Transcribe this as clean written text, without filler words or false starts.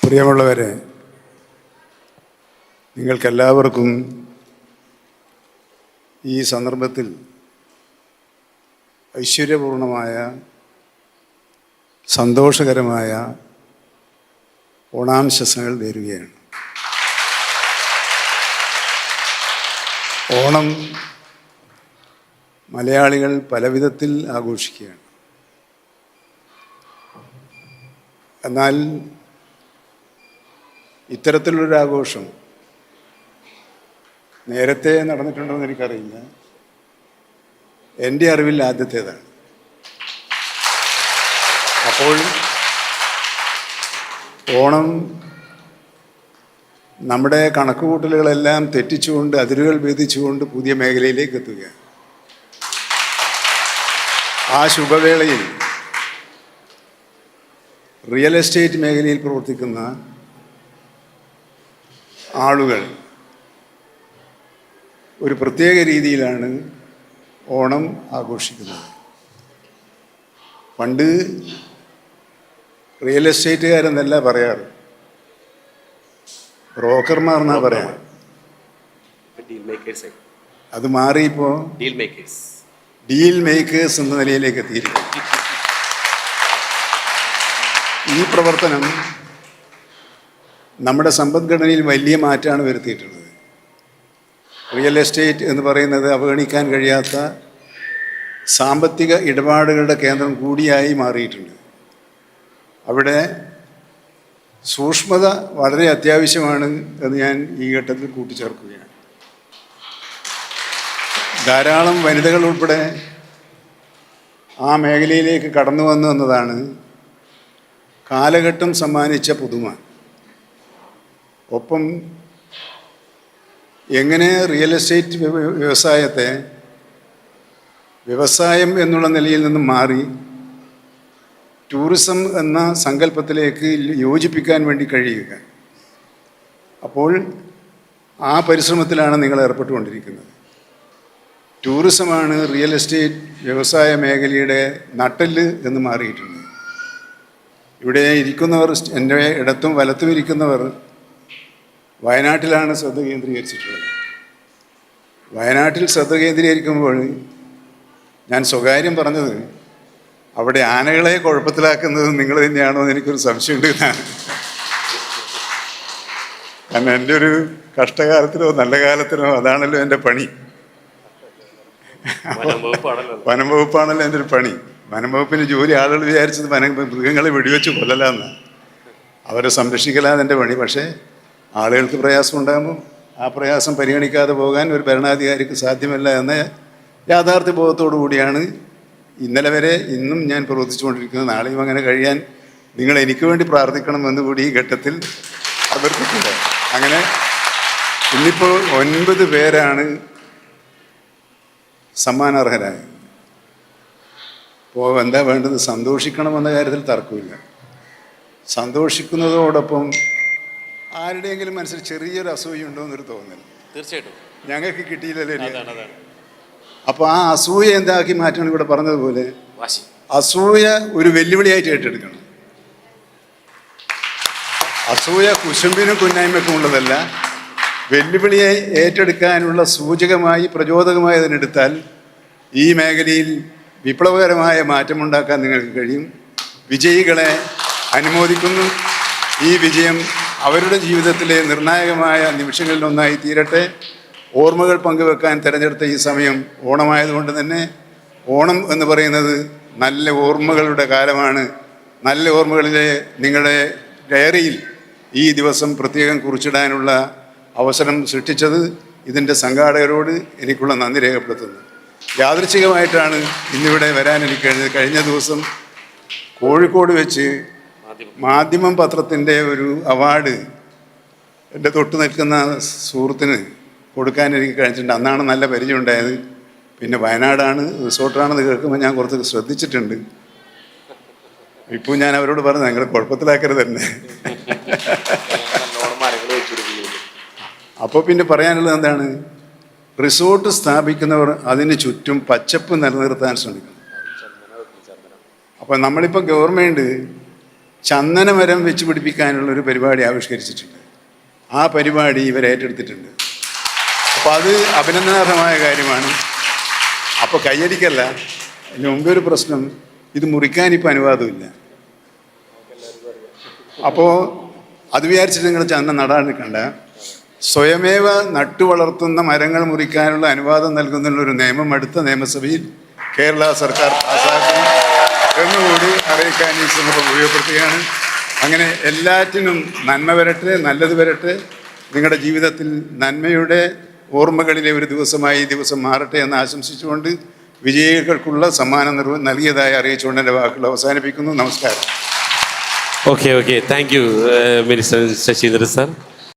പ്രിയമുള്ളവരെ, നിങ്ങൾക്കെല്ലാവർക്കും ഈ സന്ദർഭത്തിൽ ഐശ്വര്യപൂർണമായ സന്തോഷകരമായ ഓണാശംസകൾ നേരുകയാണ്. ഓണം മലയാളികൾ പലവിധത്തിൽ ആഘോഷിക്കുകയാണ്. എന്നാൽ ഇത്തരത്തിലുള്ളൊരാഘോഷം നേരത്തെ നടന്നിട്ടുണ്ടോ എന്ന് എനിക്കറിയില്ല. എൻ്റെ അറിവിൽ ആദ്യത്തേതാണ്. അപ്പോൾ ഓണം നമ്മുടെ കണക്കുകൂട്ടലുകളെല്ലാം തെറ്റിച്ചുകൊണ്ട്, അതിരുകൾ ഭേദിച്ചുകൊണ്ട് പുതിയ മേഖലയിലേക്ക് എത്തുകയാണ്. ആ ശുഭവേളയിൽ റിയൽ എസ്റ്റേറ്റ് മേഖലയിൽ പ്രവർത്തിക്കുന്ന ആളുകൾ ഒരു പ്രത്യേക രീതിയിലാണ് ഓണം ആഘോഷിക്കുന്നത്. പണ്ട് റിയൽ എസ്റ്റേറ്റുകാരെന്നല്ല പറയാറ്, ബ്രോക്കർമാർ എന്നാ പറയാറ്. അത് മാറിയപ്പോൾ ഡീൽ മേക്കേഴ്സ് എന്ന നിലയിലേക്ക് എത്തിയിരിക്കും. ഈ പ്രവർത്തനം നമ്മുടെ സമ്പദ്ഘടനയിൽ വലിയ മാറ്റമാണ് വരുത്തിയിട്ടുള്ളത്. റിയൽ എസ്റ്റേറ്റ് എന്ന് പറയുന്നത് അവഗണിക്കാൻ കഴിയാത്ത സാമ്പത്തിക ഇടപാടുകളുടെ കേന്ദ്രം കൂടിയായി മാറിയിട്ടുണ്ട്. അവിടെ സൂക്ഷ്മത വളരെ അത്യാവശ്യമാണ് എന്ന് ഞാൻ ഈ ഘട്ടത്തിൽ കൂട്ടിച്ചേർക്കുകയാണ്. ധാരാളം വനിതകൾ ഉൾപ്പെടെ ആ മേഖലയിലേക്ക് കടന്നു വന്നു എന്നതാണ് കാലഘട്ടം സമ്മാനിച്ച പുതുമ. ഒപ്പം എങ്ങനെ റിയൽ എസ്റ്റേറ്റ് വ്യവസായത്തെ വ്യവസായം എന്നുള്ള നിലയിൽ നിന്നും മാറി ടൂറിസം എന്ന സങ്കല്പത്തിലേക്ക് യോജിപ്പിക്കാൻ വേണ്ടി കഴിയുക. അപ്പോൾ ആ പരിശ്രമത്തിലാണ് നിങ്ങൾ ഏർപ്പെട്ടുകൊണ്ടിരിക്കുന്നത്. ടൂറിസമാണ് റിയൽ എസ്റ്റേറ്റ് വ്യവസായ മേഖലയുടെ നട്ടെല്ല് എന്ന് മാറിയിട്ടുണ്ട്. ഇവിടെ ഇരിക്കുന്നവർ, എൻ്റെ ഇടത്തും വലത്തും ഇരിക്കുന്നവർ വയനാട്ടിലാണ് ശ്രദ്ധ കേന്ദ്രീകരിച്ചിട്ടുള്ളത്. വയനാട്ടിൽ ശ്രദ്ധ കേന്ദ്രീകരിക്കുമ്പോൾ ഞാൻ സ്വകാര്യം പറഞ്ഞത് അവിടെ ആനകളെ കുഴപ്പത്തിലാക്കുന്നത് നിങ്ങൾ തന്നെയാണോ എന്ന് എനിക്കൊരു സംശയമുണ്ട് എന്നാണ്. കാരണം എൻ്റെ ഒരു കഷ്ടകാലത്തിനോ നല്ല കാലത്തിനോ അതാണല്ലോ എൻ്റെ പണി. വനം വകുപ്പാണല്ലോ എൻ്റെ ഒരു പണി. വനം വകുപ്പിൻ്റെ ജോലി ആളുകൾ വിചാരിച്ചത് മൃഗങ്ങളെ വെടിവെച്ച് കൊല്ലലാന്ന്, അവരെ സംരക്ഷിക്കലാന്ന് എൻ്റെ പണി. പക്ഷേ ആളുകൾക്ക് പ്രയാസം ഉണ്ടാകുമ്പോൾ ആ പ്രയാസം പരിഗണിക്കാതെ പോകാൻ ഒരു ഭരണാധികാരിക്ക് സാധ്യമല്ല എന്ന യാഥാർത്ഥ്യ ബോധത്തോടു കൂടിയാണ് ഇന്നലെ വരെ ഇന്നും ഞാൻ പ്രവർത്തിച്ചുകൊണ്ടിരിക്കുന്നത്. നാളെയും അങ്ങനെ കഴിയാൻ നിങ്ങൾ എനിക്ക് വേണ്ടി പ്രാർത്ഥിക്കണമെന്ന് കൂടി ഈ ഘട്ടത്തിൽ അഭ്യർത്ഥിക്കുക. അങ്ങനെ ഇന്നിപ്പോൾ 9 പേരാണ് സമ്മാനാർഹരായത്. അപ്പോൾ എന്താ വേണ്ടത്? സന്തോഷിക്കണമെന്ന കാര്യത്തിൽ തർക്കമില്ല. സന്തോഷിക്കുന്നതോടൊപ്പം ആരുടെയെങ്കിലും മനസ്സിൽ ചെറിയൊരു അസൂയുണ്ടോ എന്നൊരു തോന്നൽ. തീർച്ചയായിട്ടും ഞങ്ങൾക്ക് കിട്ടിയില്ലല്ലേ. അപ്പോൾ ആ അസൂയ എന്താക്കി മാറ്റണം? ഇവിടെ പറഞ്ഞതുപോലെ അസൂയ ഒരു വെല്ലുവിളിയായിട്ട് ഏറ്റെടുക്കണം. അസൂയ കുശുമ്പിനും കുന്നായ്മയ്ക്കും ഉള്ളതല്ല, വെല്ലുവിളിയെ ഏറ്റെടുക്കാനുള്ള സൂചകമായി, പ്രചോദകമായി അതിനെടുത്താൽ ഈ മേഖലയിൽ വിപ്ലവകരമായ മാറ്റമുണ്ടാക്കാൻ നിങ്ങൾക്ക് കഴിയും. വിജയികളെ അനുമോദിക്കുന്നു. ഈ വിജയം അവരുടെ ജീവിതത്തിലെ നിർണായകമായ നിമിഷങ്ങളിലൊന്നായി തീരട്ടെ. ഓർമ്മകൾ പങ്കുവെക്കാൻ തിരഞ്ഞെടുത്ത ഈ സമയം ഓണമായതുകൊണ്ട് തന്നെ ഓണം എന്ന് പറയുന്നത് നല്ല ഓർമ്മകളുടെ കാലമാണ്. നല്ല ഓർമ്മകളിലെ നിങ്ങളുടെ ഡയറിയിൽ ഈ ദിവസം പ്രത്യേകം കുറിച്ചിടാനുള്ള അവസരം സൃഷ്ടിച്ചത് ഇതിൻ്റെ സംഘാടകരോട് എനിക്കുള്ള നന്ദി രേഖപ്പെടുത്തുന്നു. യാദൃച്ഛികമായിട്ടാണ് ഇന്നിവിടെ വരാൻ എനിക്ക് കഴിഞ്ഞത്. കഴിഞ്ഞ ദിവസം കോഴിക്കോട് വെച്ച് മാധ്യമം പത്രത്തിൻ്റെ ഒരു അവാർഡ് എൻ്റെ തൊട്ട് നിൽക്കുന്ന സുഹൃത്തിന് കൊടുക്കാൻ എനിക്ക് കഴിഞ്ഞിട്ടുണ്ട്. അന്നാണ് നല്ല പരിചയം ഉണ്ടായത്. പിന്നെ വയനാടാണ്, റിസോർട്ടാണെന്ന് കേൾക്കുമ്പോൾ ഞാൻ കുറച്ച് ശ്രദ്ധിച്ചിട്ടുണ്ട്. ഇപ്പോൾ ഞാൻ അവരോട് പറഞ്ഞു, നിങ്ങൾ കുഴപ്പത്തിലാക്കരുത് തന്നെ. അപ്പോൾ പിന്നെ പറയാനുള്ളത് എന്താണ്? റിസോർട്ട് സ്ഥാപിക്കുന്നവർ അതിന് ചുറ്റും പച്ചപ്പ് നിലനിർത്താൻ ശ്രമിക്കണം. അപ്പോൾ നമ്മളിപ്പോൾ ഗവൺമെൻറ് ചന്ദനമരം വെച്ച് പിടിപ്പിക്കാനുള്ളൊരു പരിപാടി ആവിഷ്കരിച്ചിട്ടുണ്ട്. ആ പരിപാടി ഇവർ ഏറ്റെടുത്തിട്ടുണ്ട്. അപ്പോൾ അത് അഭിനന്ദനാർഹമായ കാര്യമാണ്. അപ്പോൾ കയ്യടിക്കല്ല, അതിന് മുമ്പേ ഒരു പ്രശ്നം, ഇത് മുറിക്കാനിപ്പോൾ അനുവാദമില്ല. അപ്പോൾ അത് വിചാരിച്ചിട്ട് നിങ്ങൾ ചന്ദനം നടാൻ നിൽക്കണ്ട. സ്വയമേവ നട്ടു വളർത്തുന്ന മരങ്ങൾ മുറിക്കാനുള്ള അനുവാദം നൽകുന്നതിനുള്ളൊരു നിയമം അടുത്ത നിയമസഭയിൽ കേരള സർക്കാർ പാസാക്കും എന്നുകൂടി അറിയിക്കാൻ ഈ സന്ദർഭം ഉപയോഗപ്പെടുത്തുകയാണ്. അങ്ങനെ എല്ലാറ്റിനും നന്മ വരട്ടെ, നല്ലത് വരട്ടെ. നിങ്ങളുടെ ജീവിതത്തിൽ നന്മയുടെ ഓർമ്മകളിലെ ഒരു ദിവസമായി ഈ ദിവസം മാറട്ടെ എന്ന് ആശംസിച്ചുകൊണ്ട് വിജയികൾക്കുള്ള സമ്മാനം നൽകിയതായി അറിയിച്ചുകൊണ്ട് എൻ്റെ വാക്കുകൾ അവസാനിപ്പിക്കുന്നു. നമസ്കാരം. Okay, thank you minister Saseendran sir.